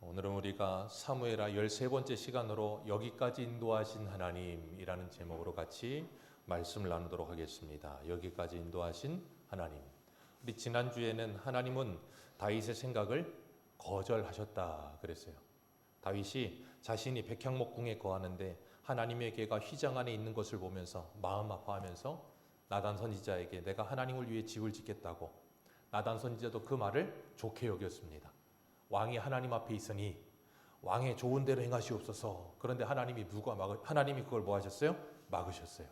오늘은 우리가 사무엘하 13번째 시간으로 여기까지 인도하신 하나님이라는 제목으로 같이 말씀을 나누도록 하겠습니다. 여기까지 인도하신 하나님. 우리 지난주에는 하나님은 다윗의 생각을 거절하셨다 그랬어요. 다윗이 자신이 백향목궁에 거하는데 하나님의 궤가 휘장 안에 있는 것을 보면서 마음 아파하면서 나단 선지자에게 내가 하나님을 위해 집을 짓겠다고, 나단 선지자도 그 말을 좋게 여겼습니다. 왕이 하나님 앞에 있으니 왕의 좋은 대로 행하시옵소서. 그런데 하나님이 그걸 뭐 하셨어요? 막으셨어요.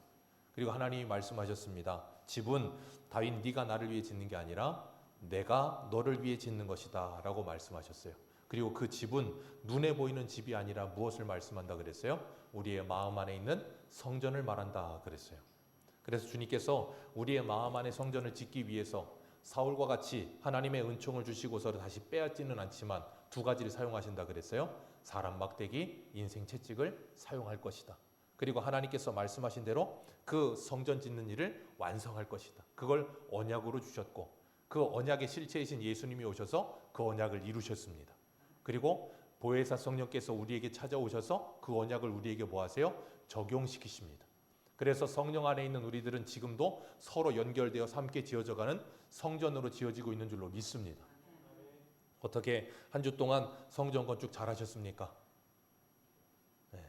그리고 하나님이 말씀하셨습니다. 집은 다윗 네가 나를 위해 짓는 게 아니라 내가 너를 위해 짓는 것이다 라고 말씀하셨어요. 그리고 그 집은 눈에 보이는 집이 아니라 무엇을 말씀한다 그랬어요? 우리의 마음 안에 있는 성전을 말한다 그랬어요. 그래서 주님께서 우리의 마음 안에 성전을 짓기 위해서 사울과 같이 하나님의 은총을 주시고서 다시 빼앗지는 않지만 두 가지를 사용하신다 그랬어요. 사람 막대기, 인생 채찍을 사용할 것이다. 그리고 하나님께서 말씀하신 대로 그 성전 짓는 일을 완성할 것이다. 그걸 언약으로 주셨고 그 언약의 실체이신 예수님이 오셔서 그 언약을 이루셨습니다. 그리고 보혜사 성령께서 우리에게 찾아오셔서 그 언약을 우리에게 뭐 하세요? 적용시키십니다. 그래서 성령 안에 있는 우리들은 지금도 서로 연결되어서 함께 지어져가는 성전으로 지어지고 있는 줄로 믿습니다. 어떻게 한 주 동안 성전 건축 잘하셨습니까? 네.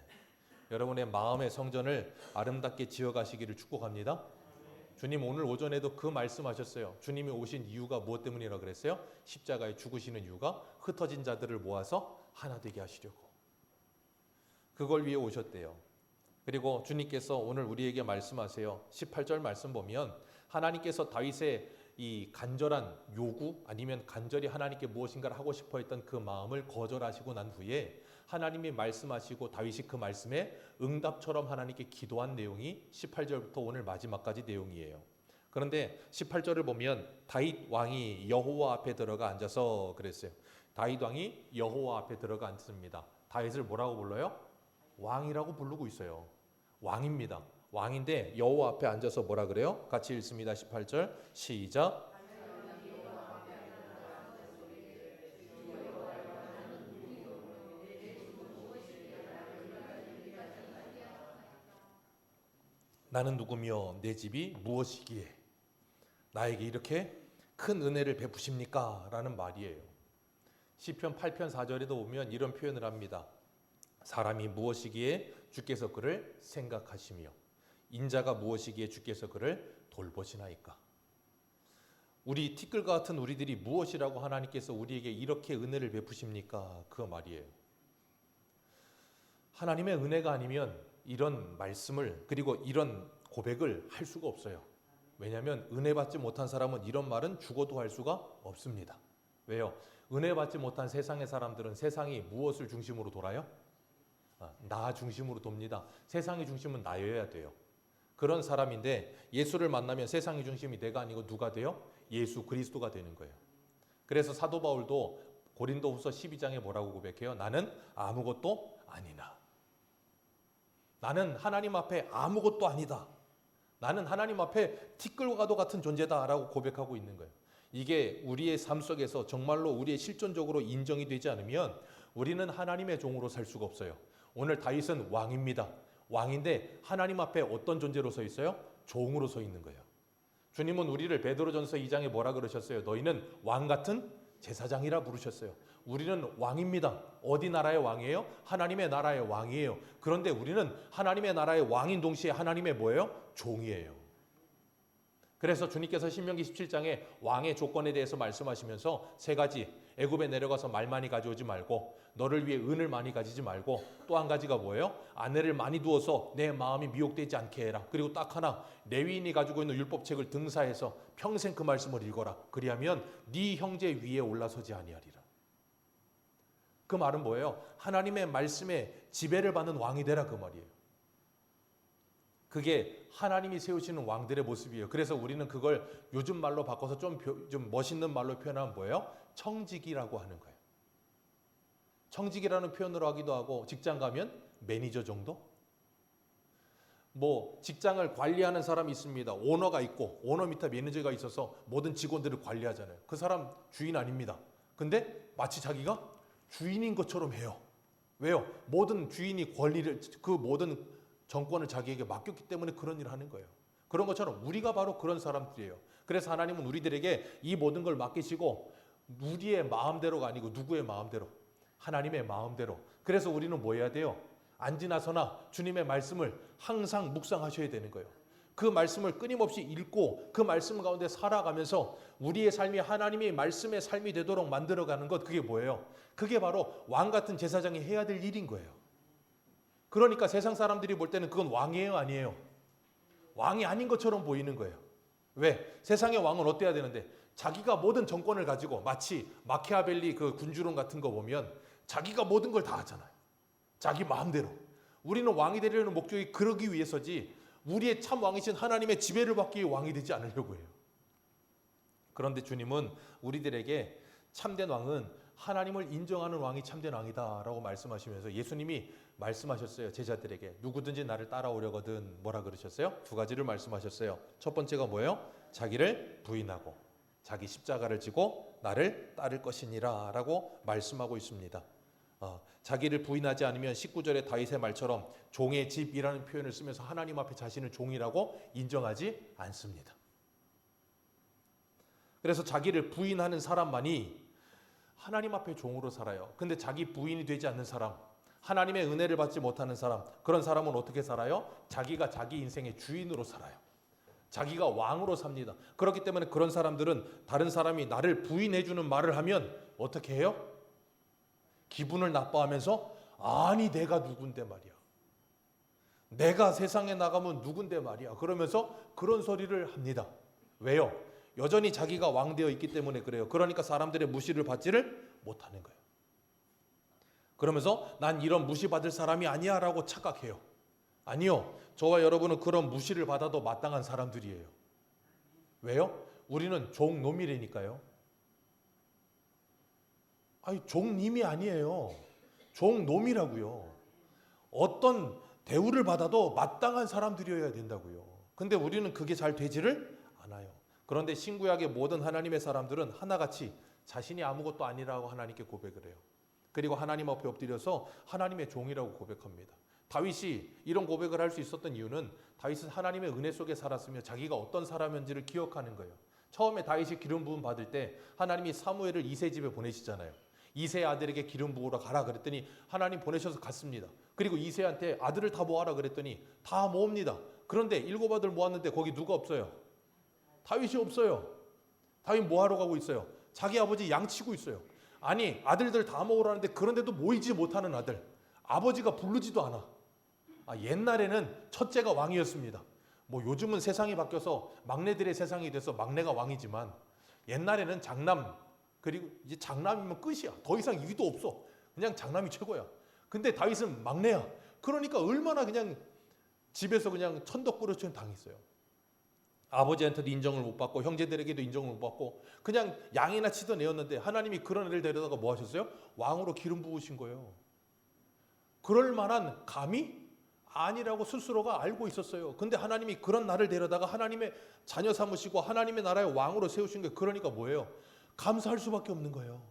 여러분의 마음의 성전을 아름답게 지어가시기를 축복합니다. 주님 오늘 오전에도 그 말씀하셨어요. 주님이 오신 이유가 무엇 때문이라 그랬어요? 십자가에 죽으시는 이유가 흩어진 자들을 모아서 하나 되게 하시려고. 그걸 위해 오셨대요. 그리고 주님께서 오늘 우리에게 말씀하세요. 18절 말씀 보면 하나님께서 다윗의 이 간절한 요구 아니면 간절히 하나님께 무엇인가를 하고 싶어 했던 그 마음을 거절하시고 난 후에 하나님이 말씀하시고 다윗이 그 말씀에 응답처럼 하나님께 기도한 내용이 18절부터 오늘 마지막까지 내용이에요. 그런데 18절을 보면 다윗 왕이 여호와 앞에 들어가 앉아서 그랬어요. 다윗 왕이 여호와 앞에 들어가 앉습니다. 다윗을 뭐라고 불러요? 왕이라고 부르고 있어요. 왕입니다. 왕인데 여호와 앞에 앉아서 뭐라 그래요? 같이 읽습니다. 18절 시작. 나는 누구며 내 집이 무엇이기에 나에게 이렇게 큰 은혜를 베푸십니까? 라는 말이에요. 시편 8편 4절에도 보면 이런 표현을 합니다. 사람이 무엇이기에 주께서 그를 생각하시며 인자가 무엇이기에 주께서 그를 돌보시나이까. 우리 티끌과 같은 우리들이 무엇이라고 하나님께서 우리에게 이렇게 은혜를 베푸십니까? 그 말이에요. 하나님의 은혜가 아니면 이런 말씀을 그리고 이런 고백을 할 수가 없어요. 왜냐하면 은혜 받지 못한 사람은 이런 말은 죽어도 할 수가 없습니다. 왜요? 은혜 받지 못한 세상의 사람들은 세상이 무엇을 중심으로 돌아요? 나 중심으로 돕니다. 세상의 중심은 나여야 돼요. 그런 사람인데 예수를 만나면 세상의 중심이 내가 아니고 누가 돼요? 예수 그리스도가 되는 거예요. 그래서 사도 바울도 고린도후서 12장에 뭐라고 고백해요? 나는 아무것도 아니나. 나는 하나님 앞에 아무것도 아니다. 나는 하나님 앞에 티끌과도 같은 존재다라고 고백하고 있는 거예요. 이게 우리의 삶 속에서 정말로 우리의 실존적으로 인정이 되지 않으면 우리는 하나님의 종으로 살 수가 없어요. 오늘 다윗은 왕입니다. 왕인데 하나님 앞에 어떤 존재로 서 있어요? 종으로 서 있는 거예요. 주님은 우리를 베드로전서 2장에 뭐라 그러셨어요? 너희는 왕 같은 제사장이라 부르셨어요. 우리는 왕입니다. 어디 나라의 왕이에요? 하나님의 나라의 왕이에요. 그런데 우리는 하나님의 나라의 왕인 동시에 하나님의 뭐예요? 종이에요. 그래서 주님께서 신명기 17장에 왕의 조건에 대해서 말씀하시면서 세 가지, 애굽에 내려가서 말 많이 가져오지 말고 너를 위해 은을 많이 가지지 말고 또 한 가지가 뭐예요? 아내를 많이 두어서 내 마음이 미혹되지 않게 해라. 그리고 딱 하나, 레위인이 가지고 있는 율법책을 등사해서 평생 그 말씀을 읽어라. 그리하면 네 형제 위에 올라서지 아니하리라. 그 말은 뭐예요? 하나님의 말씀에 지배를 받는 왕이 되라 그 말이에요. 그게 하나님이 세우시는 왕들의 모습이에요. 그래서 우리는 그걸 요즘 말로 바꿔서 좀 멋있는 말로 표현하면 뭐예요? 청직이라고 하는 거예요. 청직이라는 표현으로 하기도 하고 직장 가면 매니저 정도? 뭐 직장을 관리하는 사람이 있습니다. 오너가 있고 오너 밑에 매니저가 있어서 모든 직원들을 관리하잖아요. 그 사람 주인 아닙니다. 근데 마치 자기가 주인인 것처럼 해요. 왜요? 모든 주인이 권리를, 그 모든 정권을 자기에게 맡겼기 때문에 그런 일을 하는 거예요. 그런 것처럼 우리가 바로 그런 사람들이에요. 그래서 하나님은 우리들에게 이 모든 걸 맡기시고 우리의 마음대로가 아니고 누구의 마음대로? 하나님의 마음대로. 그래서 우리는 뭐 해야 돼요? 안지나서나 주님의 말씀을 항상 묵상하셔야 되는 거예요. 그 말씀을 끊임없이 읽고 그 말씀 가운데 살아가면서 우리의 삶이 하나님의 말씀의 삶이 되도록 만들어가는 것, 그게 뭐예요? 그게 바로 왕 같은 제사장이 해야 될 일인 거예요. 그러니까 세상 사람들이 볼 때는 그건 왕이에요, 아니에요? 왕이 아닌 것처럼 보이는 거예요. 왜? 세상의 왕은 어때야 되는데 자기가 모든 정권을 가지고, 마치 마키아벨리 그 군주론 같은 거 보면 자기가 모든 걸 다 하잖아요. 자기 마음대로. 우리는 왕이 되려는 목적이 그러기 위해서지 우리의 참 왕이신 하나님의 지배를 받기 위해 왕이 되지 않으려고 해요. 그런데 주님은 우리들에게 참된 왕은 하나님을 인정하는 왕이 참된 왕이다라고 말씀하시면서 예수님이 말씀하셨어요. 제자들에게 누구든지 나를 따라오려거든 뭐라 그러셨어요? 두 가지를 말씀하셨어요. 첫 번째가 뭐예요? 자기를 부인하고 자기 십자가를 지고 나를 따를 것이니라 라고 말씀하고 있습니다. 자기를 부인하지 않으면 19절의 다윗의 말처럼 종의 집이라는 표현을 쓰면서 하나님 앞에 자신을 종이라고 인정하지 않습니다. 그래서 자기를 부인하는 사람만이 하나님 앞에 종으로 살아요. 근데 자기 부인이 되지 않는 사람, 하나님의 은혜를 받지 못하는 사람, 그런 사람은 어떻게 살아요? 자기가 자기 인생의 주인으로 살아요. 자기가 왕으로 삽니다. 그렇기 때문에 그런 사람들은 다른 사람이 나를 부인해주는 말을 하면 어떻게 해요? 기분을 나빠하면서 아니 내가 누군데 말이야. 내가 세상에 나가면 누군데 말이야. 그러면서 그런 소리를 합니다. 왜요? 여전히 자기가 왕되어 있기 때문에 그래요. 그러니까 사람들의 무시를 받지를 못하는 거예요. 그러면서 난 이런 무시받을 사람이 아니야 라고 착각해요. 아니요. 저와 여러분은 그런 무시를 받아도 마땅한 사람들이에요. 왜요? 우리는 종놈이라니까요. 아니 종님이 아니에요. 종놈이라고요. 어떤 대우를 받아도 마땅한 사람들이어야 된다고요. 근데 우리는 그게 잘 되지를 않아요. 그런데 신구약의 모든 하나님의 사람들은 하나같이 자신이 아무것도 아니라고 하나님께 고백을 해요. 그리고 하나님 앞에 엎드려서 하나님의 종이라고 고백합니다. 다윗이 이런 고백을 할 수 있었던 이유는 다윗은 하나님의 은혜 속에 살았으며 자기가 어떤 사람인지를 기억하는 거예요. 처음에 다윗이 기름 부음 받을 때 하나님이 사무엘을 이새 집에 보내시잖아요. 이새 아들에게 기름 부으러 가라 그랬더니 하나님 보내셔서 갔습니다. 그리고 이새한테 아들을 다 모아라 그랬더니 다 모읍니다. 그런데 7 아들 모았는데 거기 누가 없어요? 다윗이 없어요. 다윗 뭐하러 가고 있어요? 자기 아버지 양치고 있어요. 아니 아들들 다 모으라는데 그런데도 모이지 못하는 아들. 아버지가 부르지도 않아. 옛날에는 첫째가 왕이었습니다. 뭐 요즘은 세상이 바뀌어서 막내들의 세상이 돼서 막내가 왕이지만 옛날에는 장남, 그리고 이제 장남이면 끝이야. 더 이상 위도 없어. 그냥 장남이 최고야. 근데 다윗은 막내야. 그러니까 얼마나 그냥 집에서 그냥 천덕꾸러기처럼 당했어요. 아버지한테도 인정을 못 받고 형제들에게도 인정을 못 받고 그냥 양이나 치던 애였는데 하나님이 그런 애를 데려다가 뭐 하셨어요? 왕으로 기름 부으신 거예요. 그럴 만한 감이 아니라고 스스로가 알고 있었어요. 근데 하나님이 그런 나를 데려다가 하나님의 자녀 삼으시고 하나님의 나라의 왕으로 세우신 거예요. 그러니까 뭐예요? 감사할 수밖에 없는 거예요.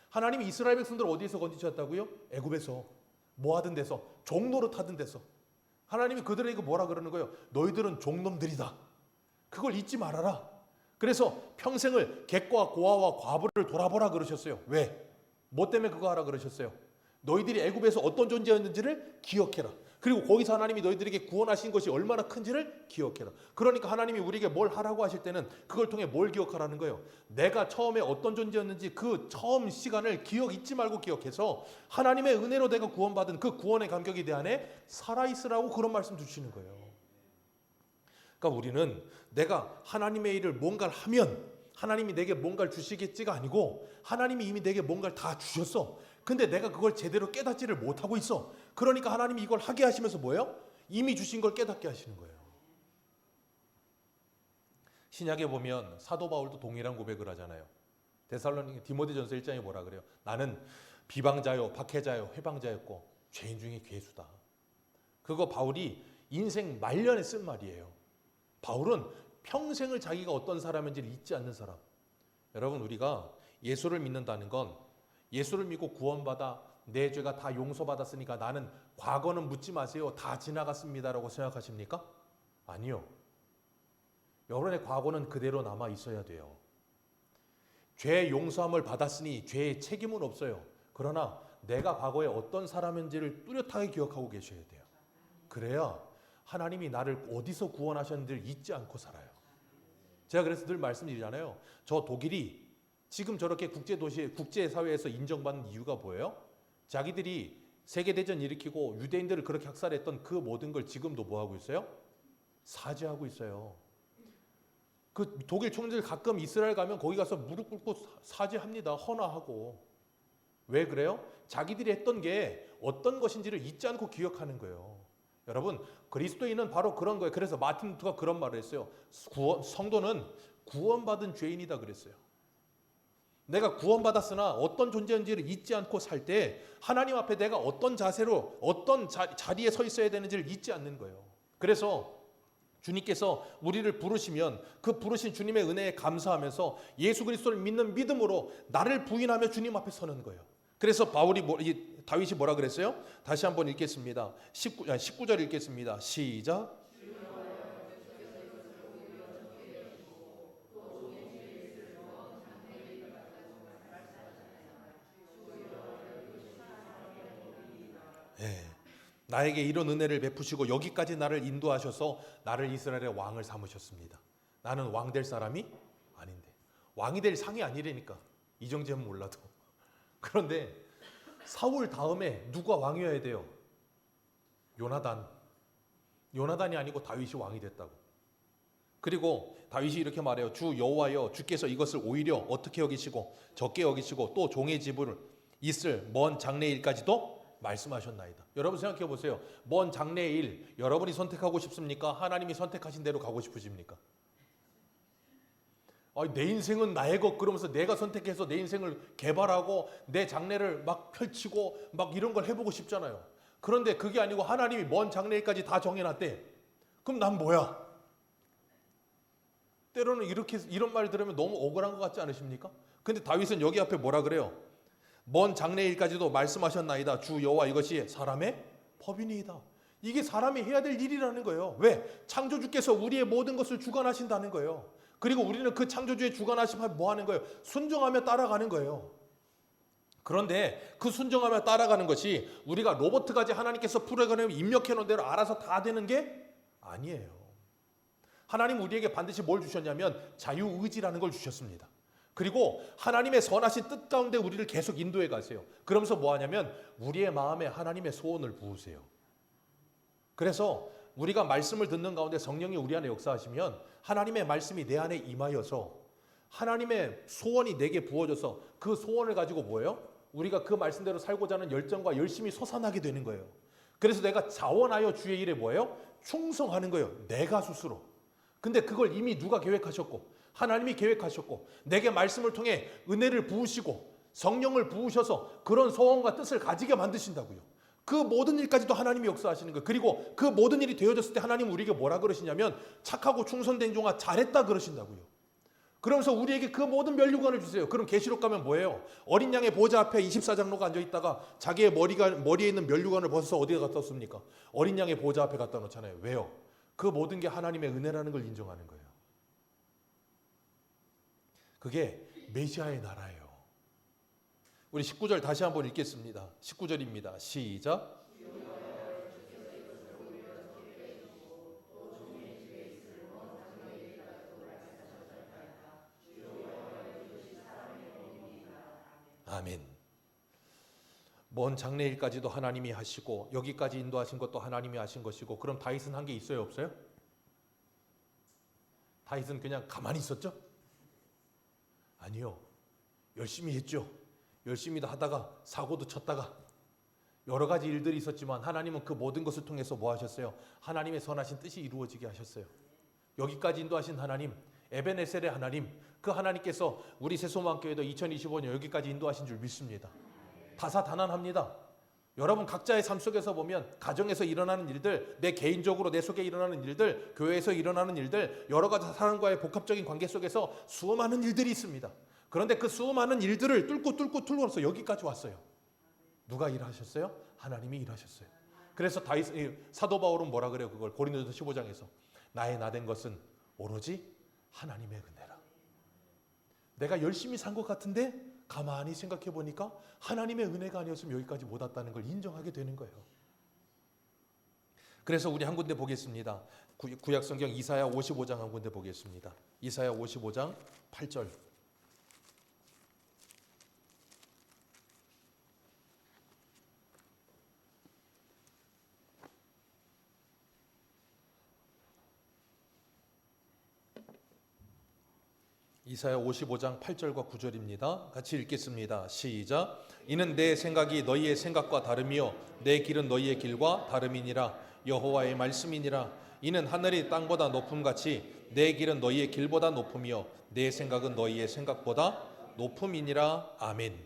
하나님이 이스라엘 백성들을 어디에서 건지셨다고요? 애굽에서. 뭐 하던 데서? 종노릇 하던 데서. 하나님이 그들에게 뭐라 그러는 거예요? 너희들은 종놈들이다. 그걸 잊지 말아라. 그래서 평생을 객과 고아와 과부를 돌아보라 그러셨어요. 왜? 뭐 때문에 그거 하라 그러셨어요? 너희들이 애굽에서 어떤 존재였는지를 기억해라. 그리고 거기서 하나님이 너희들에게 구원하신 것이 얼마나 큰지를 기억해라. 그러니까 하나님이 우리에게 뭘 하라고 하실 때는 그걸 통해 뭘 기억하라는 거예요. 내가 처음에 어떤 존재였는지 그 처음 시간을 잊지 말고 기억해서 하나님의 은혜로 내가 구원받은 그 구원의 감격이 내 안에 살아있으라고 그런 말씀 주시는 거예요. 그러니까 우리는 내가 하나님의 일을 뭔가를 하면 하나님이 내게 뭔가를 주시겠지가 아니고 하나님이 이미 내게 뭔가를 다 주셨어. 근데 내가 그걸 제대로 깨닫지를 못하고 있어. 그러니까 하나님이 이걸 하게 하시면서 뭐예요? 이미 주신 걸 깨닫게 하시는 거예요. 신약에 보면 사도 바울도 동일한 고백을 하잖아요. 데살로니가 디모데전서 1장에 뭐라 그래요? 나는 비방자요, 박해자요, 회방자였고 죄인 중에 괴수다. 그거 바울이 인생 말년에 쓴 말이에요. 바울은 평생을 자기가 어떤 사람인지를 잊지 않는 사람. 여러분, 우리가 예수를 믿는다는 건 예수를 믿고 구원받아 내 죄가 다 용서받았으니까 나는 과거는 묻지 마세요. 다 지나갔습니다라고 생각하십니까? 아니요. 여러분의 과거는 그대로 남아 있어야 돼요. 죄 용서함을 받았으니 죄의 책임은 없어요. 그러나 내가 과거에 어떤 사람인지를 뚜렷하게 기억하고 계셔야 돼요. 그래야 하나님이 나를 어디서 구원하셨는지를 잊지 않고 살아요. 제가 그래서 늘 말씀드리잖아요. 저 독일이 지금 저렇게 국제사회에서 인정받는 이유가 뭐예요? 자기들이 세계대전 일으키고 유대인들을 그렇게 학살했던 그 모든 걸 지금도 뭐하고 있어요? 사죄하고 있어요. 그 독일 총리들 가끔 이스라엘 가면 거기 가서 무릎 꿇고 사죄합니다. 헌화하고. 왜 그래요? 자기들이 했던 게 어떤 것인지를 잊지 않고 기억하는 거예요. 여러분, 그리스도인은 바로 그런 거예요. 그래서 마틴 루터가 그런 말을 했어요. 성도는 구원받은 죄인이다 그랬어요. 내가 구원받았으나 어떤 존재인지를 잊지 않고 살 때 하나님 앞에 내가 어떤 자세로 어떤 자리에 서 있어야 되는지를 잊지 않는 거예요. 그래서 주님께서 우리를 부르시면 그 부르신 주님의 은혜에 감사하면서 예수 그리스도를 믿는 믿음으로 나를 부인하며 주님 앞에 서는 거예요. 그래서 다윗이 뭐라 그랬어요? 다시 한번 읽겠습니다. 19절 읽겠습니다. 시작. 네. 나에게 이런 은혜를 베푸시고 여기까지 나를 인도하셔서 나를 이스라엘의 왕을 삼으셨습니다. 나는 왕 될 사람이 아닌데. 왕이 될 상이 아니라니까. 이 정도면 몰라도. 그런데 사울 다음에 누가 왕이어야 돼요? 요나단이 아니고 다윗이 왕이 됐다고. 그리고 다윗이 이렇게 말해요. 주 여호와여, 주께서 이것을 오히려 어떻게 여기시고 적게 여기시고 또 종의 집을 있을 먼 장래일까지도 말씀하셨나이다. 여러분 생각해 보세요. 먼 장래일 여러분이 선택하고 싶습니까? 하나님이 선택하신 대로 가고 싶으십니까? 내 인생은 나의 것 그러면서 내가 선택해서 내 인생을 개발하고 내 장래를 막 펼치고 막 이런 걸 해보고 싶잖아요. 그런데 그게 아니고 하나님이 먼 장래일까지 다 정해놨대. 그럼 난 뭐야? 때로는 이런 말 들으면 너무 억울한 것 같지 않으십니까? 근데 다윗은 여기 앞에 뭐라 그래요? 먼 장래일까지도 말씀하셨나이다. 주 여호와 이것이 사람의 법이니이다. 이게 사람이 해야 될 일이라는 거예요. 왜? 창조주께서 우리의 모든 것을 주관하신다는 거예요. 그리고 우리는 그 창조주의 주관하심을 뭐 하는 거예요? 순종하며 따라가는 거예요. 그런데 그 순종하며 따라가는 것이 우리가 로봇같이 하나님께서 프로그램 입력해 놓은 대로 알아서 다 되는 게 아니에요. 하나님 우리에게 반드시 뭘 주셨냐면 자유의지라는 걸 주셨습니다. 그리고 하나님의 선하신 뜻 가운데 우리를 계속 인도해 가세요. 그러면서 뭐 하냐면 우리의 마음에 하나님의 소원을 부으세요. 그래서 우리가 말씀을 듣는 가운데 성령이 우리 안에 역사하시면 하나님의 말씀이 내 안에 임하여서 하나님의 소원이 내게 부어져서 그 소원을 가지고 뭐예요? 우리가 그 말씀대로 살고자 하는 열정과 열심히 솟아나게 되는 거예요. 그래서 내가 자원하여 주의 일에 뭐예요? 충성하는 거예요. 내가 스스로. 근데 그걸 이미 누가 계획하셨고 하나님이 계획하셨고 내게 말씀을 통해 은혜를 부으시고 성령을 부으셔서 그런 소원과 뜻을 가지게 만드신다고요. 그 모든 일까지도 하나님이 역사하시는 거예요. 그리고 그 모든 일이 되어졌을 때 하나님 우리에게 뭐라 그러시냐면 착하고 충성된 종아 잘했다 그러신다고요. 그러면서 우리에게 그 모든 면류관을 주세요. 그럼 계시록 가면 뭐예요? 어린 양의 보좌 앞에 24장로가 앉아있다가 자기의 머리에 있는 면류관을 벗어서 어디에 갖다 놓습니까? 어린 양의 보좌 앞에 갖다 놓잖아요. 왜요? 그 모든 게 하나님의 은혜라는 걸 인정하는 거예요. 그게 메시아의 나라예요. 우리 19절 다시 한번 읽겠습니다. 19절입니다. 시작. 아멘. 먼 장래일까지도 하나님이 하시고 여기까지 인도하신 것도 하나님이 하신 것이고 그럼 다윗은 한 게 있어요 없어요? 다윗은 그냥 가만히 있었죠? 아니요. 열심히 했죠. 열심히 하다가 사고도 쳤다가 여러 가지 일들이 있었지만 하나님은 그 모든 것을 통해서 뭐 하셨어요? 하나님의 선하신 뜻이 이루어지게 하셨어요. 여기까지 인도하신 하나님, 에베네셀의 하나님, 그 하나님께서 우리 새소망교회도 2025년 여기까지 인도하신 줄 믿습니다. 다사다난합니다. 여러분 각자의 삶 속에서 보면 가정에서 일어나는 일들, 내 개인적으로 내 속에 일어나는 일들, 교회에서 일어나는 일들, 여러 가지 사람과의 복합적인 관계 속에서 수많은 일들이 있습니다. 그런데 그 수많은 일들을 뚫고 여기까지 왔어요. 누가 일하셨어요? 하나님이 일하셨어요. 그래서 사도 바울은 뭐라 그래요? 그걸 고린도전서 15장에서 나의 나된 것은 오로지 하나님의 은혜라. 내가 열심히 산 것 같은데 가만히 생각해 보니까 하나님의 은혜가 아니었으면 여기까지 못 왔다는 걸 인정하게 되는 거예요. 그래서 우리 한 군데 보겠습니다. 구약성경 이사야 55장 한 군데 보겠습니다. 이사야 55장 8절. 이사야 55장 8절과 9절입니다. 같이 읽겠습니다. 시작. 이는 내 생각이 너희의 생각과 다름이요 내 길은 너희의 길과 다름이니라. 여호와의 말씀이니라. 이는 하늘이 땅보다 높음같이 내 길은 너희의 길보다 높으며 내 생각은 너희의 생각보다 높음이니라. 아멘.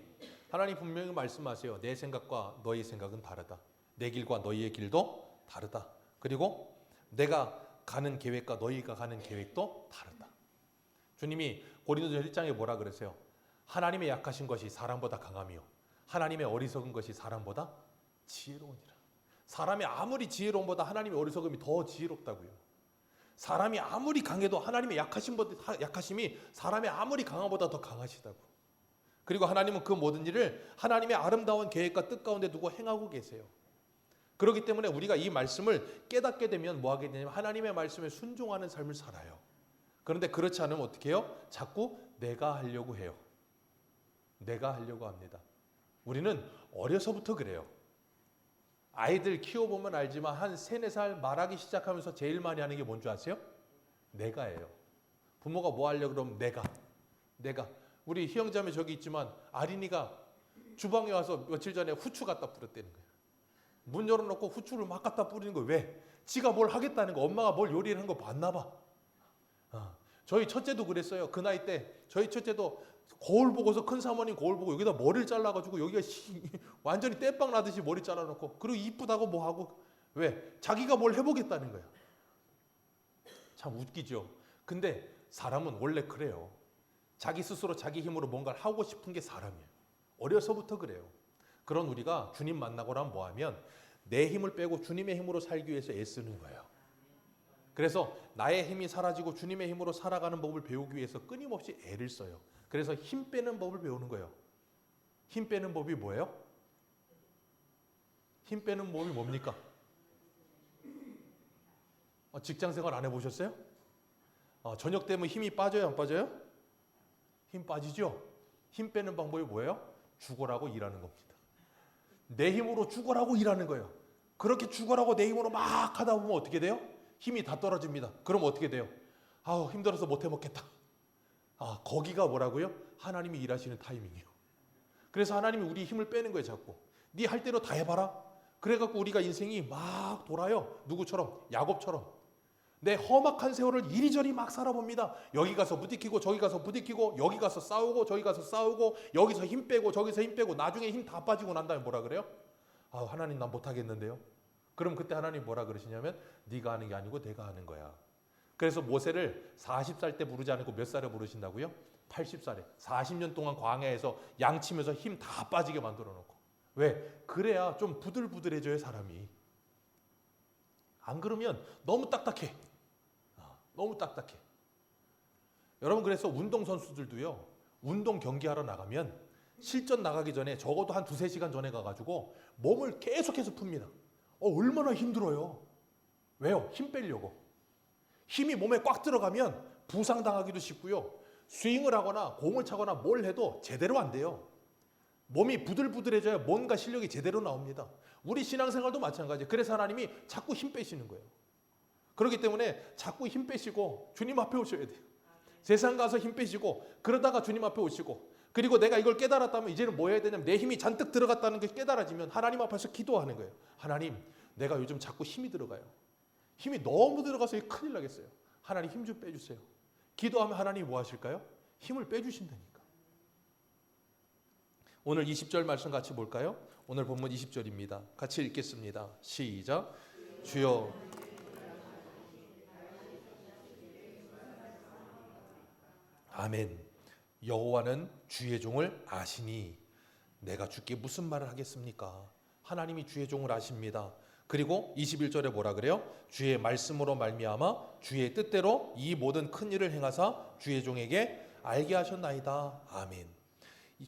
하나님 분명히 말씀하세요. 내 생각과 너희의 생각은 다르다. 내 길과 너희의 길도 다르다. 그리고 내가 가는 계획과 너희가 가는 계획도 다르다. 주님이 고린도전서 1장에 뭐라 그러세요? 하나님의 약하신 것이 사람보다 강하며 하나님의 어리석은 것이 사람보다 지혜로우니라. 사람이 아무리 지혜로움보다 하나님의 어리석음이 더 지혜롭다고요. 사람이 아무리 강해도 하나님의 약하심이 사람의 아무리 강함보다 더 강하시다고. 그리고 하나님은 그 모든 일을 하나님의 아름다운 계획과 뜻 가운데 두고 행하고 계세요. 그렇기 때문에 우리가 이 말씀을 깨닫게 되면 뭐 하게 되냐면 하나님의 말씀에 순종하는 삶을 살아요. 그런데 그렇지 않으면 어떻게 해요? 자꾸 내가 하려고 해요. 내가 하려고 합니다. 우리는 어려서부터 그래요. 아이들 키워보면 알지만 한 3, 4살 말하기 시작하면서 제일 많이 하는 게 뭔지 아세요? 내가예요. 부모가 뭐 하려고 그러면 내가. 우리 희영자매 저기 있지만 아린이가 주방에 와서 며칠 전에 후추 갖다 뿌렸다는 거예요. 문 열어놓고 후추를 막 갖다 뿌리는 거예요. 왜? 지가 뭘 하겠다는 거. 엄마가 뭘 요리를 한 거 봤나 봐. 저희 첫째도 그랬어요. 그 나이 때 저희 첫째도 거울 보고서 큰 사모님 거울 보고 여기다 머리를 잘라가지고 여기가 완전히 떼빵 나듯이 머리 잘라놓고 그리고 이쁘다고 뭐 하고 왜? 자기가 뭘 해보겠다는 거야. 참 웃기죠. 근데 사람은 원래 그래요. 자기 스스로 자기 힘으로 뭔가를 하고 싶은 게 사람이에요. 어려서부터 그래요. 그런 우리가 주님 만나고 나면 뭐 하면 내 힘을 빼고 주님의 힘으로 살기 위해서 애쓰는 거예요. 그래서 나의 힘이 사라지고 주님의 힘으로 살아가는 법을 배우기 위해서 끊임없이 애를 써요. 그래서 힘 빼는 법을 배우는 거예요. 힘 빼는 법이 뭐예요? 힘 빼는 법이 뭡니까? 직장 생활 안 해보셨어요? 저녁 되면 힘이 빠져요, 안 빠져요? 힘 빠지죠? 힘 빼는 방법이 뭐예요? 죽어라고 일하는 겁니다. 내 힘으로 죽어라고 일하는 거예요. 그렇게 죽어라고 내 힘으로 막 하다 보면 어떻게 돼요? 힘이 다 떨어집니다. 그럼 어떻게 돼요? 아우 힘들어서 못 해먹겠다. 거기가 뭐라고요? 하나님이 일하시는 타이밍이에요. 그래서 하나님이 우리 힘을 빼는 거예요. 자꾸 네 할 대로 다 해봐라. 그래갖고 우리가 인생이 막 돌아요. 누구처럼? 야곱처럼. 내 험악한 세월을 이리저리 막 살아봅니다. 여기 가서 부딪히고 저기 가서 부딪히고 여기 가서 싸우고 저기 가서 싸우고 여기서 힘 빼고 저기서 힘 빼고 나중에 힘 다 빠지고 난 다음에 뭐라 그래요? 하나님 난 못하겠는데요. 그럼 그때 하나님 뭐라 그러시냐면 네가 하는 게 아니고 내가 하는 거야. 그래서 모세를 40살 때 부르지 않고 몇 살에 부르신다고요? 80살에 40년 동안 광야에서 양치면서 힘 다 빠지게 만들어 놓고. 왜? 그래야 좀 부들부들해져요 사람이. 안 그러면 너무 딱딱해. 너무 딱딱해. 여러분 그래서 운동선수들도요. 운동 경기하러 나가면 실전 나가기 전에 적어도 한 2-3시간 전에 가가지고 몸을 계속해서 풉니다. 얼마나 힘들어요. 왜요? 힘 빼려고. 힘이 몸에 꽉 들어가면 부상당하기도 쉽고요. 스윙을 하거나 공을 차거나 뭘 해도 제대로 안 돼요. 몸이 부들부들해져야 뭔가 실력이 제대로 나옵니다. 우리 신앙생활도 마찬가지예요. 그래서 하나님이 자꾸 힘 빼시는 거예요. 그렇기 때문에 자꾸 힘 빼시고 주님 앞에 오셔야 돼요. 세상 가서 힘 빼시고 그러다가 주님 앞에 오시고 그리고 내가 이걸 깨달았다면 이제는 뭐 해야 되냐면 내 힘이 잔뜩 들어갔다는 게 깨달아지면 하나님 앞에서 기도하는 거예요. 하나님 내가 요즘 자꾸 힘이 들어가요. 힘이 너무 들어가서 큰일 나겠어요. 하나님 힘 좀 빼주세요. 기도하면 하나님이 뭐 하실까요? 힘을 빼주신다니까. 오늘 20절 말씀 같이 볼까요? 오늘 본문 20절입니다. 같이 읽겠습니다. 시작. 주여 아멘. 여호와는 주의 종을 아시니 내가 주께 무슨 말을 하겠습니까? 하나님이 주의 종을 아십니다. 그리고 21절에 뭐라 그래요? 주의 말씀으로 말미암아 주의 뜻대로 이 모든 큰 일을 행하사 주의 종에게 알게 하셨나이다. 아멘.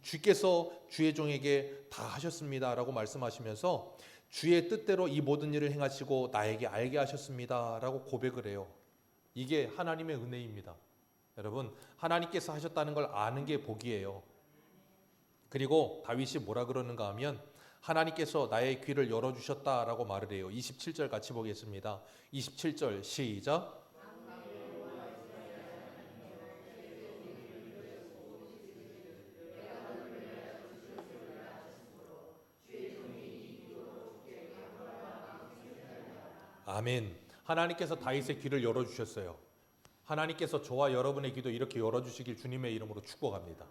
주께서 주의 종에게 다 하셨습니다 라고 말씀하시면서 주의 뜻대로 이 모든 일을 행하시고 나에게 알게 하셨습니다 라고 고백을 해요. 이게 하나님의 은혜입니다. 여러분, 하나님께서 하셨다는 걸 아는 게 복이에요. 그리고 다윗이 뭐라 그러는가 하면 하나님께서 나의 귀를 열어주셨다라고 말을 해요. 27절 같이 보겠습니다. 27절 시작. 아멘. 하나님께서 다윗의 귀를 열어주셨어요. 하나님께서 저와 여러분의 귀도 이렇게 열어주시길 주님의 이름으로 축복합니다.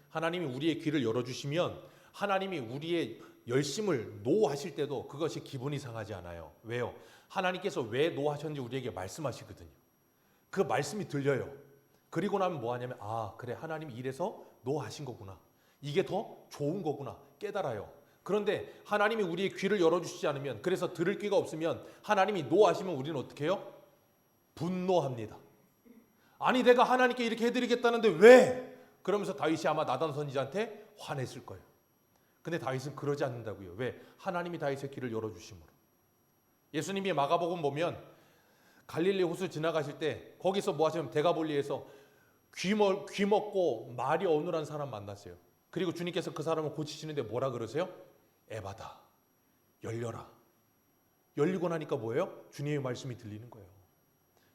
하나님이 우리의 귀를 열어주시면 하나님이 우리의 열심을 노하실 때도 그것이 기분이 상하지 않아요. 왜요? 하나님께서 왜 노하셨는지 우리에게 말씀하시거든요. 그 말씀이 들려요. 그리고 나면 뭐 하냐면 그래, 하나님이 이래서 노하신 거구나. 이게 더 좋은 거구나 깨달아요. 그런데 하나님이 우리의 귀를 열어주시지 않으면, 그래서 들을 귀가 없으면 하나님이 노하시면 우리는 어떻게 해요? 분노합니다. 아니 내가 하나님께 이렇게 해드리겠다는데 왜? 그러면서 다윗이 아마 나단 선지자한테 화냈을 거예요. 근데 다윗은 그러지 않는다고요. 왜? 하나님이 다윗의 귀를 열어주심으로. 예수님이 마가복음 보면 갈릴리 호수 지나가실 때 거기서 뭐 하시면 데가볼리에서 귀 먹고 말이 어눌한 사람 만났어요. 그리고 주님께서 그 사람을 고치시는데 뭐라 그러세요? 에바다, 열려라. 열리고 나니까 뭐예요? 주님의 말씀이 들리는 거예요.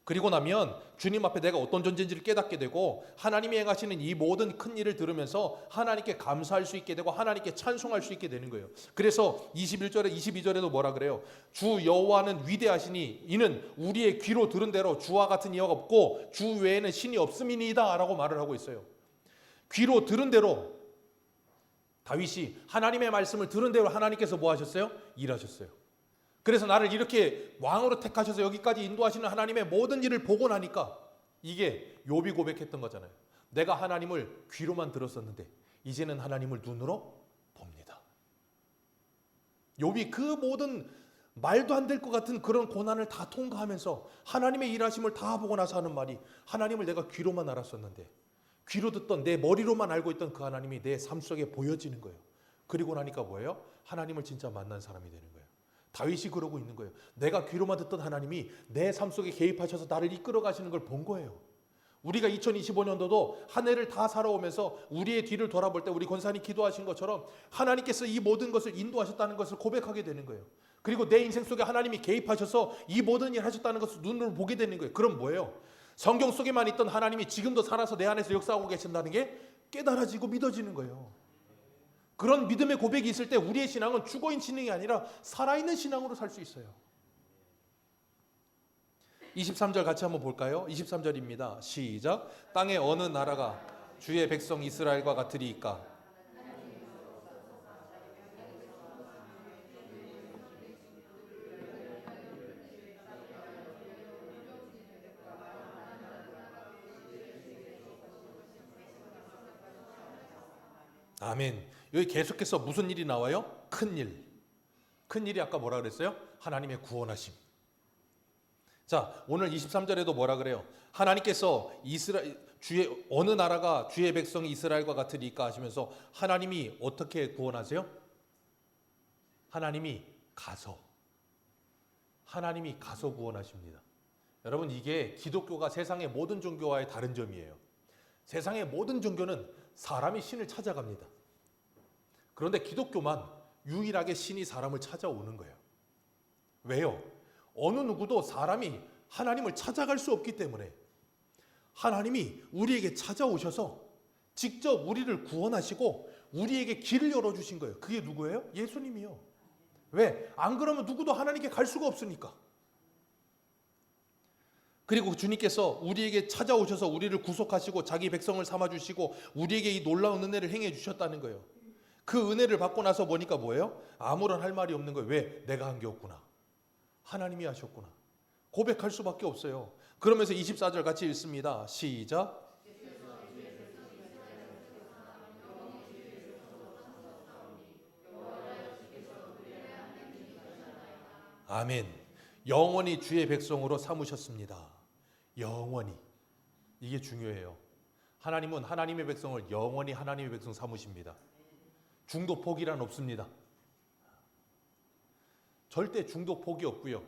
그리고 나면 주님 앞에 내가 어떤 존재인지를 깨닫게 되고 하나님이 행하시는 이 모든 큰 일을 들으면서 하나님께 감사할 수 있게 되고 하나님께 찬송할 수 있게 되는 거예요. 그래서 21절에 22절에도 뭐라 그래요? 주 여호와는 위대하시니 이는 우리의 귀로 들은 대로 주와 같은 이가 없고 주 외에는 신이 없음이니이다 라고 말을 하고 있어요. 귀로 들은 대로 다윗이 하나님의 말씀을 들은 대로 하나님께서 뭐 하셨어요? 일하셨어요. 그래서 나를 이렇게 왕으로 택하셔서 여기까지 인도하시는 하나님의 모든 일을 보고 나니까 이게 욥이 고백했던 거잖아요. 내가 하나님을 귀로만 들었었는데 이제는 하나님을 눈으로 봅니다. 욥이 그 모든 말도 안 될 것 같은 그런 고난을 다 통과하면서 하나님의 일하심을 다 보고 나서 하는 말이, 하나님을 내가 귀로만 알았었는데 귀로 듣던 내 머리로만 알고 있던 그 하나님이 내 삶 속에 보여지는 거예요. 그리고 나니까 뭐예요? 하나님을 진짜 만난 사람이 되는 거예요. 다윗이 그러고 있는 거예요. 내가 귀로만 듣던 하나님이 내 삶 속에 개입하셔서 나를 이끌어 가시는 걸 본 거예요. 우리가 2025년도도 한 해를 다 살아오면서 우리의 뒤를 돌아볼 때 우리 권사님 기도하신 것처럼 하나님께서 이 모든 것을 인도하셨다는 것을 고백하게 되는 거예요. 그리고 내 인생 속에 하나님이 개입하셔서 이 모든 일을 하셨다는 것을 눈으로 보게 되는 거예요. 그럼 뭐예요? 성경 속에만 있던 하나님이 지금도 살아서 내 안에서 역사하고 계신다는 게 깨달아지고 믿어지는 거예요. 그런 믿음의 고백이 있을 때 우리의 신앙은 죽어있는 신앙이 아니라 살아있는 신앙으로 살 수 있어요. 23절 같이 한번 볼까요? 23절입니다. 시작. 땅의 어느 나라가 주의 백성 이스라엘과 같으리이까? 아멘. 여기 계속해서 무슨 일이 나와요? 큰 일. 큰 일이 아까 뭐라 그랬어요? 하나님의 구원하심. 자, 오늘 23절에도 뭐라 그래요? 하나님께서 주의 어느 나라가 주의 백성이 이스라엘과 같으리까 하시면서 하나님이 어떻게 구원하세요? 하나님이 가서 구원하십니다. 여러분, 이게 기독교가 세상의 모든 종교와의 다른 점이에요. 세상의 모든 종교는 사람이 신을 찾아갑니다. 그런데 기독교만 유일하게 신이 사람을 찾아오는 거예요. 왜요? 어느 누구도 사람이 하나님을 찾아갈 수 없기 때문에 하나님이 우리에게 찾아오셔서 직접 우리를 구원하시고 우리에게 길을 열어주신 거예요. 그게 누구예요? 예수님이요. 왜? 안 그러면 누구도 하나님께 갈 수가 없으니까. 그리고 주님께서 우리에게 찾아오셔서 우리를 구속하시고 자기 백성을 삼아주시고 우리에게 이 놀라운 은혜를 행해 주셨다는 거예요. 그 은혜를 받고 나서 보니까 뭐예요? 아무런 할 말이 없는 거예요. 왜? 내가 한 게 없구나. 하나님이 하셨구나. 고백할 수밖에 없어요. 그러면서 24절 같이 읽습니다. 시작. 아멘. 영원히 주의 백성으로 삼으셨습니다. 영원히. 이게 중요해요. 하나님은 하나님의 백성을 영원히 하나님의 백성 삼으십니다. 중도 포기란 없습니다. 절대 중도 포기 없고요.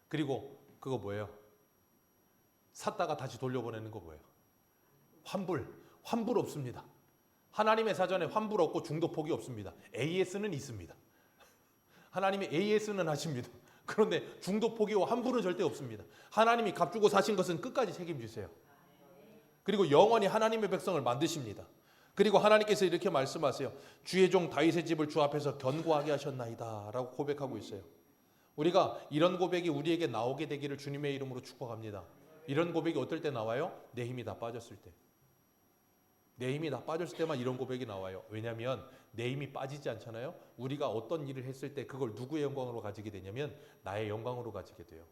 그리고 그거 뭐예요? 샀다가 다시 돌려보내는 거 뭐예요? 환불 없습니다. 하나님의 사전에 환불 없고 중도 포기 없습니다. AS는 있습니다. 하나님이 AS는 하십니다. 그런데 중도 포기와 환불은 절대 없습니다. 하나님이 값 주고 사신 것은 끝까지 책임지세요. 그리고 영원히 하나님의 백성을 만드십니다. 그리고 하나님께서 이렇게 말씀하세요. 주의 종 다윗의 집을 주 앞에서 견고하게 하셨나이다 라고 고백하고 있어요. 우리가 이런 고백이 우리에게 나오게 되기를 주님의 이름으로 축복합니다. 이런 고백이 어떨 때 나와요? 내 힘이 다 빠졌을 때. 내 힘이 다 빠졌을 때만 이런 고백이 나와요. 왜냐하면 내 힘이 빠지지 않잖아요. 우리가 어떤 일을 했을 때 그걸 누구의 영광으로 가지게 되냐면 나의 영광으로 가지게 돼요.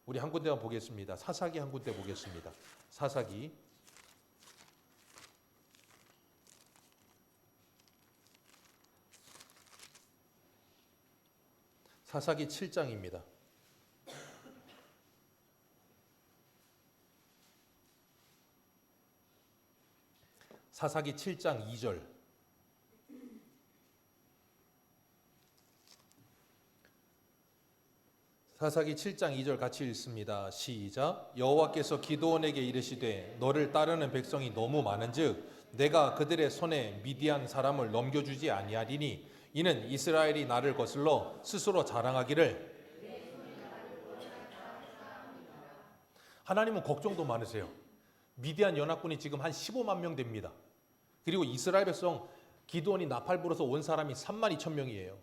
우리 한 군데만 보겠습니다. 사사기 한 군데 보겠습니다. 사사기 7장입니다. 사사기 7장 2절. 사사기 7장 2절 같이 읽습니다. 시작. 여호와께서 기드온에게 이르시되 너를 따르는 백성이 너무 많은즉 내가 그들의 손에 미디안 사람을 넘겨주지 아니하리니 이는 이스라엘이 나를 거슬러 스스로 자랑하기를. 하나님은 걱정도 많으세요. 미디안 연합군이 지금 한 15만 명 됩니다. 그리고 이스라엘 백성 기드온이 나팔 불어서 온 사람이 3만 2천 명이에요.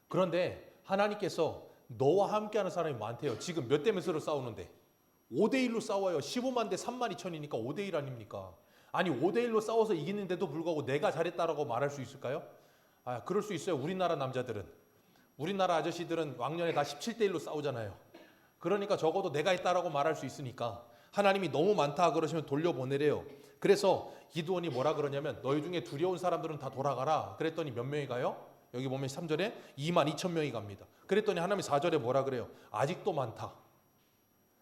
그런데 하나님께서 너와 함께하는 사람이 많대요. 지금 몇 대 몇으로 싸우는데 5대1로 싸워요. 15만 대 3만 2천이니까 5대1 아닙니까? 아니 5대1로 싸워서 이기는데도 불구하고 내가 잘했다라고 말할 수 있을까요? 그럴 수 있어요. 우리나라 남자들은. 우리나라 아저씨들은 왕년에 다 17대1로 싸우잖아요. 그러니까 적어도 내가 했다라고 말할 수 있으니까 하나님이 너무 많다 그러시면 돌려보내래요. 그래서 기드온이 뭐라 그러냐면 너희 중에 두려운 사람들은 다 돌아가라. 그랬더니 몇 명이 가요? 여기 보면 3절에 2만 2천 명이 갑니다. 그랬더니 하나님이 4절에 뭐라 그래요? 아직도 많다.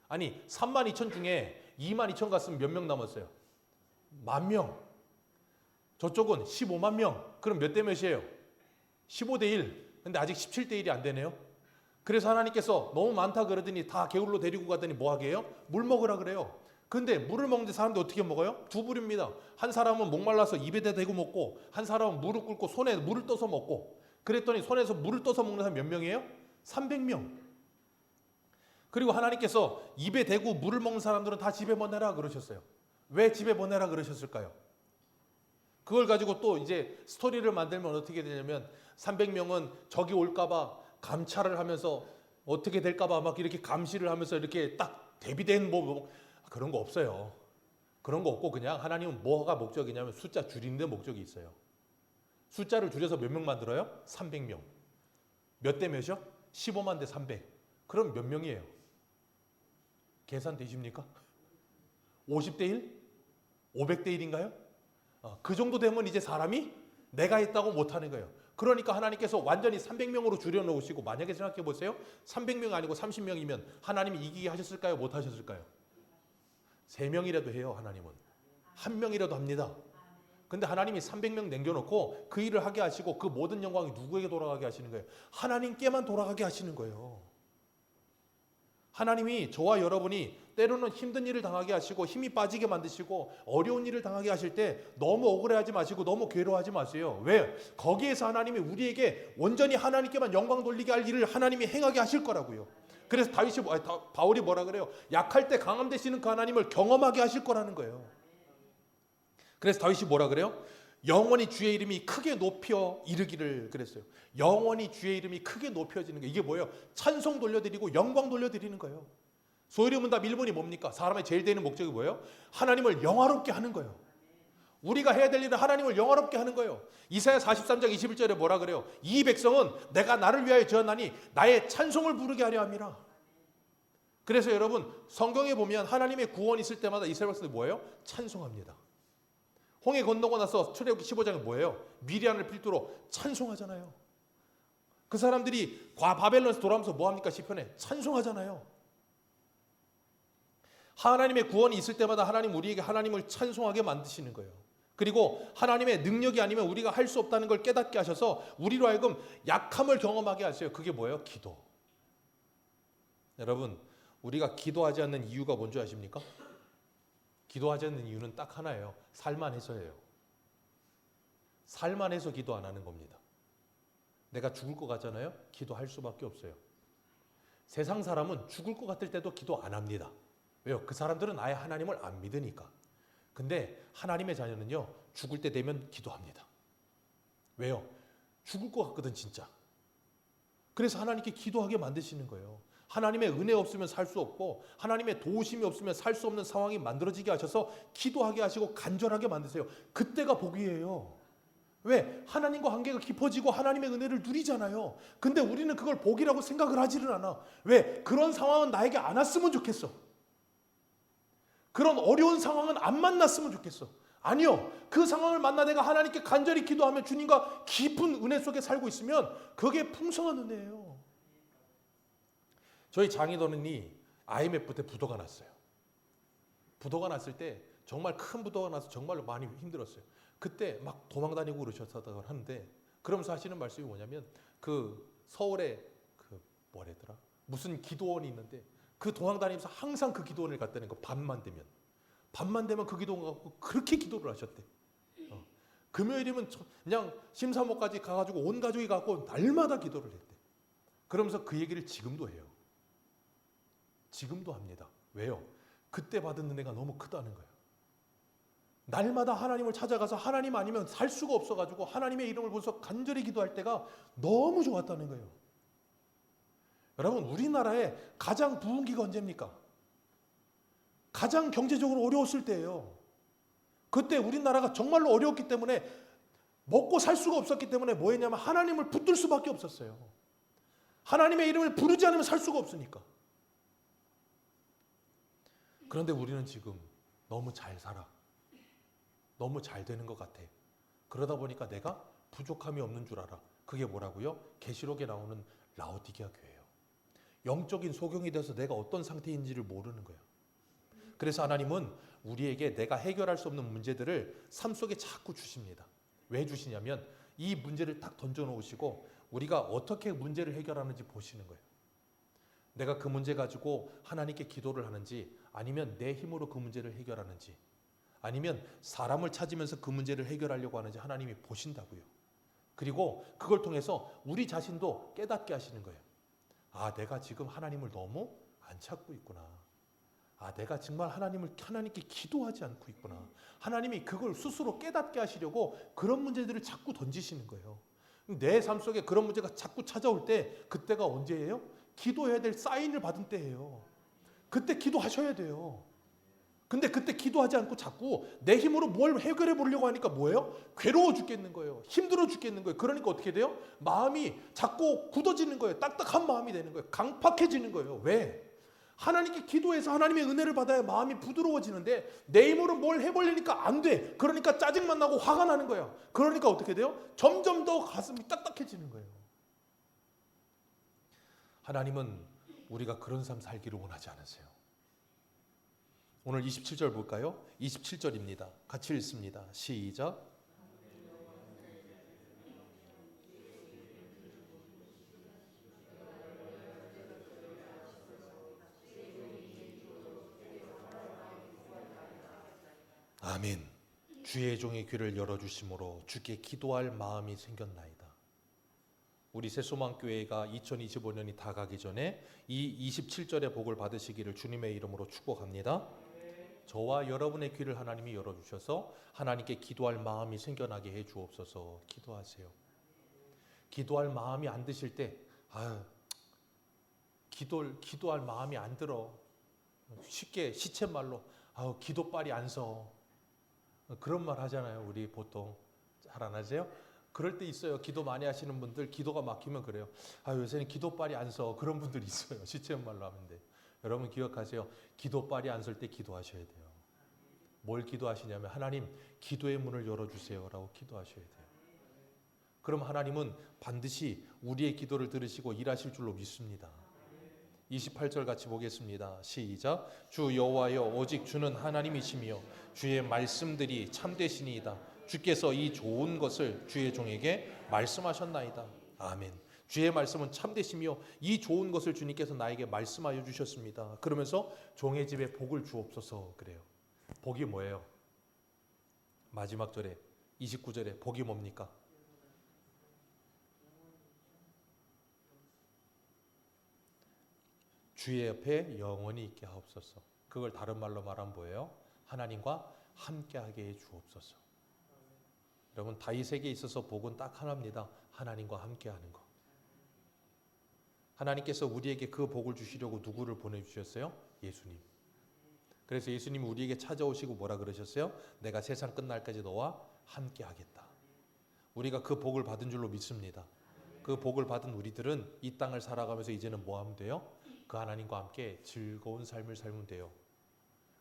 아니 3만 2천 중에 2만 2천 갔으면 몇 명 남았어요? 10,000명. 저쪽은 15만 명. 그럼 몇 대 몇이에요? 15대 1. 근데 아직 17대 1이 안 되네요. 그래서 하나님께서 너무 많다 그러더니 다 개울로 데리고 가더니 뭐 하게 해요? 물 먹으라 그래요. 근데 물을 먹는데 사람들 어떻게 먹어요? 두 부류입니다. 한 사람은 목말라서 입에다 대고 먹고 한 사람은 무릎 꿇고 손에 물을 떠서 먹고. 그랬더니 손에서 물을 떠서 먹는 사람 몇 명이에요? 300명. 그리고 하나님께서 입에 대고 물을 먹는 사람들은 다 집에 보내라 그러셨어요. 왜 집에 보내라 그러셨을까요? 그걸 가지고 또 이제 스토리를 만들면 어떻게 되냐면 300명은 적이 올까봐 감찰을 하면서 어떻게 될까봐 막 이렇게 감시를 하면서 이렇게 딱 대비된 뭐 그런 거 없어요. 그런 거 없고 그냥 하나님은 뭐가 목적이냐면 숫자 줄이는 데 목적이 있어요. 숫자를 줄여서 몇 명 만들어요? 300명. 몇 대 몇이요? 15만 대 300. 그럼 몇 명이에요? 계산 되십니까? 50대 1? 500대 1인가요? 그 정도 되면 이제 사람이 내가 했다고 못하는 거예요. 그러니까 하나님께서 완전히 300명으로 줄여놓으시고 만약에 생각해 보세요. 300명 아니고 30명이면 하나님이 이기게 하셨을까요? 못 하셨을까요? 3명이라도 해요. 하나님은. 1명이라도 합니다. 근데 하나님이 300명 남겨놓고 그 일을 하게 하시고 그 모든 영광이 누구에게 돌아가게 하시는 거예요? 하나님께만 돌아가게 하시는 거예요. 하나님이 저와 여러분이 때로는 힘든 일을 당하게 하시고 힘이 빠지게 만드시고 어려운 일을 당하게 하실 때 너무 억울해하지 마시고 너무 괴로워하지 마세요. 왜? 거기에서 하나님이 우리에게 온전히 하나님께만 영광 돌리게 할 일을 하나님이 행하게 하실 거라고요. 그래서 바울이 뭐라 그래요? 약할 때 강함 되시는 그 하나님을 경험하게 하실 거라는 거예요. 그래서 다윗이 뭐라 그래요? 영원히 주의 이름이 크게 높여 이르기를 그랬어요. 영원히 주의 이름이 크게 높여지는 게 이게 뭐예요? 찬송 돌려드리고 영광 돌려드리는 거예요. 소유문답 1번이 뭡니까? 사람의 제일 되는 목적이 뭐예요? 하나님을 영화롭게 하는 거예요. 우리가 해야 될 일은 하나님을 영화롭게 하는 거예요. 이사야 43장 21절에 뭐라 그래요? 이 백성은 내가 나를 위하여 지었나니 나의 찬송을 부르게 하려 함이라. 그래서 여러분 성경에 보면 하나님의 구원이 있을 때마다 이스라엘 백성들이 뭐예요? 찬송합니다. 홍해 건너고 나서 출애굽기 15장에 뭐예요? 미리안을 필두로 찬송하잖아요. 그 사람들이 바벨론에서 돌아오면서 뭐합니까? 시편에 찬송하잖아요. 하나님의 구원이 있을 때마다 하나님 우리에게 하나님을 찬송하게 만드시는 거예요. 그리고 하나님의 능력이 아니면 우리가 할 수 없다는 걸 깨닫게 하셔서 우리로 하여금 약함을 경험하게 하세요. 그게 뭐예요? 기도. 여러분, 우리가 기도하지 않는 이유가 뭔지 아십니까? 기도하지 않는 이유는 딱 하나예요. 살만해서예요. 살만해서 기도 안 하는 겁니다. 내가 죽을 것 같잖아요? 기도할 수밖에 없어요. 세상 사람은 죽을 것 같을 때도 기도 안 합니다. 왜요? 그 사람들은 아예 하나님을 안 믿으니까. 근데 하나님의 자녀는요, 죽을 때 되면 기도합니다. 왜요? 죽을 것 같거든 진짜. 그래서 하나님께 기도하게 만드시는 거예요. 하나님의 은혜 없으면 살 수 없고 하나님의 도우심이 없으면 살 수 없는 상황이 만들어지게 하셔서 기도하게 하시고 간절하게 만드세요. 그때가 복이에요. 왜? 하나님과 관계가 깊어지고 하나님의 은혜를 누리잖아요. 근데 우리는 그걸 복이라고 생각을 하지를 않아. 왜? 그런 상황은 나에게 안 왔으면 좋겠어. 그런 어려운 상황은 안 만났으면 좋겠어. 아니요. 그 상황을 만나 내가 하나님께 간절히 기도하며 주님과 깊은 은혜 속에 살고 있으면 그게 풍성한 은혜예요. 저희 장인어른이 IMF 때 부도가 났어요. 부도가 났을 때 정말 큰 부도가 나서 정말로 많이 힘들었어요. 그때 막 도망다니고 그러셨다고 하는데 그러면서 하시는 말씀이 뭐냐면 그 서울에 그 뭐래더라? 무슨 기도원이 있는데 그 도망다니면서 항상 그 기도원을 갔다는 거. 밤만 되면 그 기도원 가고 그렇게 기도를 하셨대. 금요일이면 그냥 심사모까지 가가지고 온 가족이 가고 날마다 기도를 했대. 그러면서 그 얘기를 지금도 해요. 지금도 합니다. 왜요? 그때 받은 은혜가 너무 크다는 거예요. 날마다 하나님을 찾아가서 하나님 아니면 살 수가 없어가지고 하나님의 이름을 보면서 간절히 기도할 때가 너무 좋았다는 거예요. 여러분, 우리나라의 가장 부흥기가 언제입니까? 가장 경제적으로 어려웠을 때예요. 그때 우리나라가 정말로 어려웠기 때문에 먹고 살 수가 없었기 때문에 뭐 했냐면 하나님을 붙들 수밖에 없었어요. 하나님의 이름을 부르지 않으면 살 수가 없으니까. 그런데 우리는 지금 너무 잘 살아. 너무 잘 되는 것 같아. 그러다 보니까 내가 부족함이 없는 줄 알아. 그게 뭐라고요? 계시록에 나오는 라오디게아 교회예요. 영적인 소경이 돼서 내가 어떤 상태인지를 모르는 거예요. 그래서 하나님은 우리에게 내가 해결할 수 없는 문제들을 삶 속에 자꾸 주십니다. 왜 주시냐면 이 문제를 딱 던져놓으시고 우리가 어떻게 문제를 해결하는지 보시는 거예요. 내가 그 문제 가지고 하나님께 기도를 하는지 아니면 내 힘으로 그 문제를 해결하는지 아니면 사람을 찾으면서 그 문제를 해결하려고 하는지 하나님이 보신다고요. 그리고 그걸 통해서 우리 자신도 깨닫게 하시는 거예요. 아, 내가 지금 하나님을 너무 안 찾고 있구나. 아, 내가 정말 하나님께 기도하지 않고 있구나. 하나님이 그걸 스스로 깨닫게 하시려고 그런 문제들을 자꾸 던지시는 거예요. 내 삶 속에 그런 문제가 자꾸 찾아올 때 그때가 언제예요? 기도해야 될 사인을 받은 때예요. 그때 기도하셔야 돼요. 근데 그때 기도하지 않고 자꾸 내 힘으로 뭘 해결해 보려고 하니까 뭐예요? 괴로워 죽겠는 거예요. 힘들어 죽겠는 거예요. 그러니까 어떻게 돼요? 마음이 자꾸 굳어지는 거예요. 딱딱한 마음이 되는 거예요. 강팍해지는 거예요. 왜? 하나님께 기도해서 하나님의 은혜를 받아야 마음이 부드러워지는데 내 힘으로 뭘 해보려니까 안 돼. 그러니까 짜증만 나고 화가 나는 거예요. 그러니까 어떻게 돼요? 점점 더 가슴이 딱딱해지는 거예요. 하나님은 우리가 그런 삶 살기를 원하지 않으세요. 오늘 27절 볼까요? 27절입니다. 같이 읽습니다. 시작. 아멘. 주의 종의 귀를 열어주심으로 주께 기도할 마음이 생겼나이다. 우리 새소망교회가 2025년이 다 가기 전에 이 27절의 복을 받으시기를 주님의 이름으로 축복합니다. 저와 여러분의 귀를 하나님이 열어주셔서 하나님께 기도할 마음이 생겨나게 해 주옵소서. 기도하세요. 기도할 마음이 안 드실 때 기도할 마음이 안 들어. 쉽게 시쳇말로 기도빨이 안 서. 그런 말 하잖아요. 우리 보통 잘 안 하세요? 그럴 때 있어요. 기도 많이 하시는 분들 기도가 막히면 그래요. 요새는 기도빨이 안 서. 그런 분들이 있어요. 시쳇말로 하는데. 여러분 기억하세요. 기도빨이 안 설 때 기도하셔야 돼요. 뭘 기도하시냐면 하나님 기도의 문을 열어주세요 라고 기도하셔야 돼요. 그럼 하나님은 반드시 우리의 기도를 들으시고 일하실 줄로 믿습니다. 28절 같이 보겠습니다. 시작. 주 여호와여 오직 주는 하나님이시며 주의 말씀들이 참되시니이다. 주께서 이 좋은 것을 주의 종에게 말씀하셨나이다. 아멘. 주의 말씀은 참되시며 이 좋은 것을 주님께서 나에게 말씀하여 주셨습니다. 그러면서 종의 집에 복을 주옵소서 그래요. 복이 뭐예요? 마지막 절에 29절에 복이 뭡니까? 주의 옆에 영원히 있게 하옵소서. 그걸 다른 말로 말하면 뭐예요? 하나님과 함께하게 해 주옵소서. 여러분 다윗에게 있어서 복은 딱 하나입니다. 하나님과 함께하는 거. 하나님께서 우리에게 그 복을 주시려고 누구를 보내주셨어요? 예수님. 그래서 예수님이 우리에게 찾아오시고 뭐라 그러셨어요? 내가 세상 끝날까지 너와 함께하겠다. 우리가 그 복을 받은 줄로 믿습니다. 그 복을 받은 우리들은 이 땅을 살아가면서 이제는 뭐 하면 돼요? 그 하나님과 함께 즐거운 삶을 살면 돼요.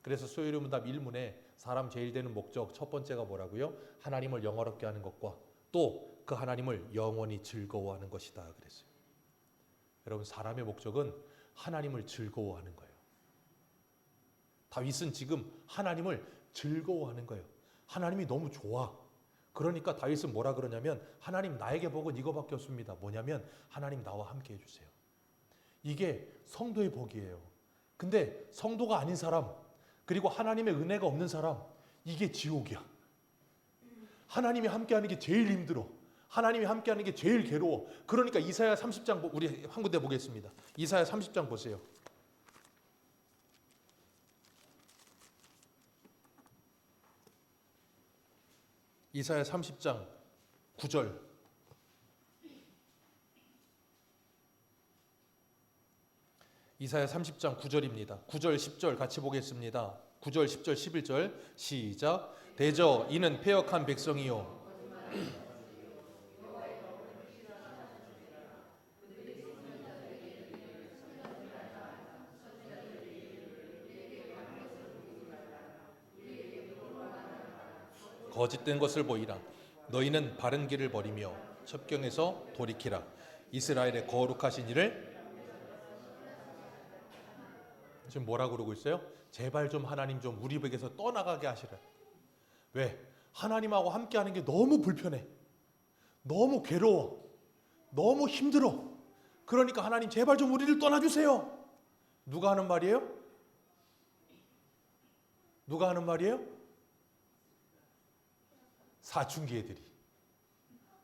그래서 소요리문답 1문에 사람 제일 되는 목적 첫 번째가 뭐라고요? 하나님을 영화롭게 하는 것과 또 그 하나님을 영원히 즐거워하는 것이다 그랬어요. 여러분 사람의 목적은 하나님을 즐거워하는 거예요. 다윗은 지금 하나님을 즐거워하는 거예요. 하나님이 너무 좋아. 그러니까 다윗은 뭐라 그러냐면 하나님 나에게 복은 이거밖에 없습니다. 뭐냐면 하나님 나와 함께 해주세요. 이게 성도의 복이에요. 근데 성도가 아닌 사람 그리고 하나님의 은혜가 없는 사람 이게 지옥이야. 하나님이 함께하는 게 제일 힘들어. 하나님이 함께하는 게 제일 괴로워. 그러니까 이사야 30장 우리 한 군데 보겠습니다. 이사야 30장 보세요. 이사야 30장 9절. 이사야 30장 9절입니다. 9절 10절 같이 보겠습니다. 9절 10절 11절 시작. 대저 이는 패역한 백성이요 거짓된 것을 보이라. 너희는 바른 길을 버리며 첩경에서 돌이키라. 이스라엘의 거룩하신 이를 지금 뭐라고 그러고 있어요? 제발 좀 하나님 좀 우리 백에서 떠나가게 하시라. 왜? 하나님하고 함께하는 게 너무 불편해. 너무 괴로워. 너무 힘들어. 그러니까 하나님 제발 좀 우리를 떠나주세요. 누가 하는 말이에요? 누가 하는 말이에요? 사춘기 애들이.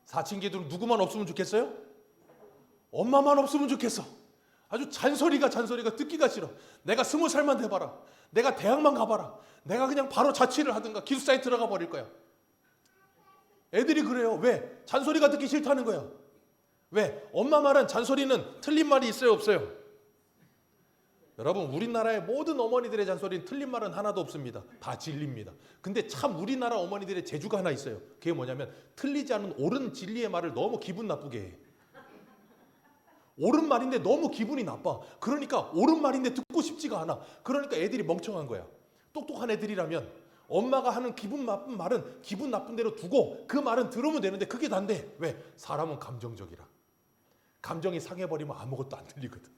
사춘기 애들은 누구만 없으면 좋겠어요? 엄마만 없으면 좋겠어. 아주 잔소리가 듣기가 싫어. 내가 20살만 돼봐라. 내가 대학만 가봐라. 내가 그냥 바로 자취를 하든가 기숙사에 들어가 버릴 거야. 애들이 그래요. 왜? 잔소리가 듣기 싫다는 거야. 왜? 엄마 말은 잔소리는 틀린 말이 있어요 없어요? 여러분 우리나라의 모든 어머니들의 잔소리는 틀린 말은 하나도 없습니다. 다 진리입니다. 근데 참 우리나라 어머니들의 재주가 하나 있어요. 그게 뭐냐면 틀리지 않은 옳은 진리의 말을 너무 기분 나쁘게 해. 옳은 말인데 너무 기분이 나빠. 그러니까 옳은 말인데 듣고 싶지가 않아. 그러니까 애들이 멍청한 거야. 똑똑한 애들이라면 엄마가 하는 기분 나쁜 말은 기분 나쁜 대로 두고 그 말은 들으면 되는데 그게 난데 왜? 사람은 감정적이라. 감정이 상해버리면 아무것도 안 들리거든.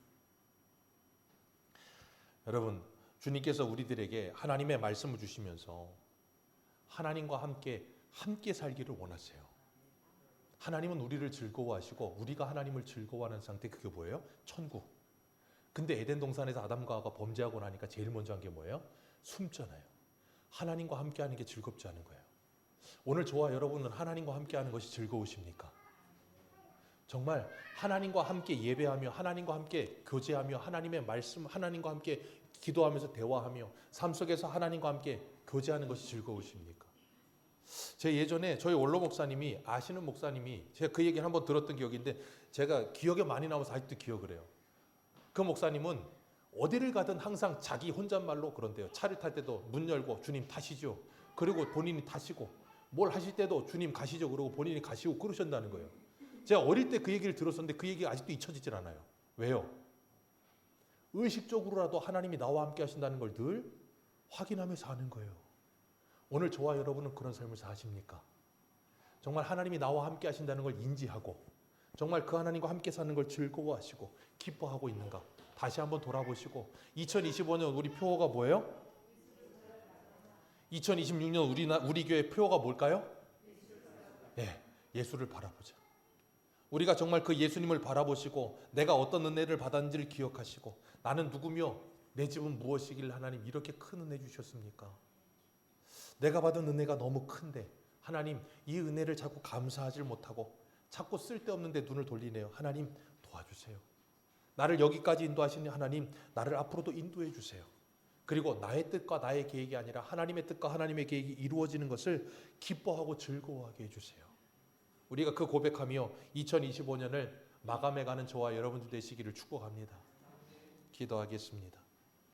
여러분 주님께서 우리들에게 하나님의 말씀을 주시면서 하나님과 함께 살기를 원하세요. 하나님은 우리를 즐거워하시고 우리가 하나님을 즐거워하는 상태 그게 뭐예요? 천국. 근데 에덴 동산에서 아담과 하와가 범죄하고 나니까 제일 먼저 한 게 뭐예요? 숨잖아요. 하나님과 함께하는 게 즐겁지 않은 거예요. 오늘 저와 여러분은 하나님과 함께하는 것이 즐거우십니까? 정말 하나님과 함께 예배하며 하나님과 함께 교제하며 하나님의 말씀 하나님과 함께 기도하면서 대화하며 삶 속에서 하나님과 함께 교제하는 것이 즐거우십니까? 제 예전에 저희 원로 목사님이 아시는 목사님이 제가 그 얘기를 한번 들었던 기억인데 제가 기억에 많이 남아서 아직도 기억을 해요. 그 목사님은 어디를 가든 항상 자기 혼잣말로 그런데요. 차를 탈 때도 문 열고 주님 타시죠. 그리고 본인이 타시고 뭘 하실 때도 주님 가시죠. 그러고 본인이 가시고 그러신다는 거예요. 제가 어릴 때 그 얘기를 들었었는데 그 얘기가 아직도 잊혀지질 않아요. 왜요? 의식적으로라도 하나님이 나와 함께 하신다는 걸 늘 확인하며 사는 거예요. 오늘 저와 여러분은 그런 삶을 사십니까? 정말 하나님이 나와 함께 하신다는 걸 인지하고 정말 그 하나님과 함께 사는 걸 즐거워하시고 기뻐하고 있는가? 다시 한번 돌아보시고 2025년 우리 표어가 뭐예요? 2026년 우리 교회 표어가 뭘까요? 네, 예수를 바라보자. 우리가 정말 그 예수님을 바라보시고 내가 어떤 은혜를 받았는지를 기억하시고 나는 누구며 내 집은 무엇이길 하나님 이렇게 큰 은혜 주셨습니까? 내가 받은 은혜가 너무 큰데 하나님 이 은혜를 자꾸 감사하지 못하고 자꾸 쓸데없는 데 눈을 돌리네요. 하나님 도와주세요. 나를 여기까지 인도하신 하나님 나를 앞으로도 인도해 주세요. 그리고 나의 뜻과 나의 계획이 아니라 하나님의 뜻과 하나님의 계획이 이루어지는 것을 기뻐하고 즐거워하게 해주세요. 우리가 그 고백하며 2025년을 마감해가는 저와 여러분들 되시기를 축복합니다. 기도하겠습니다.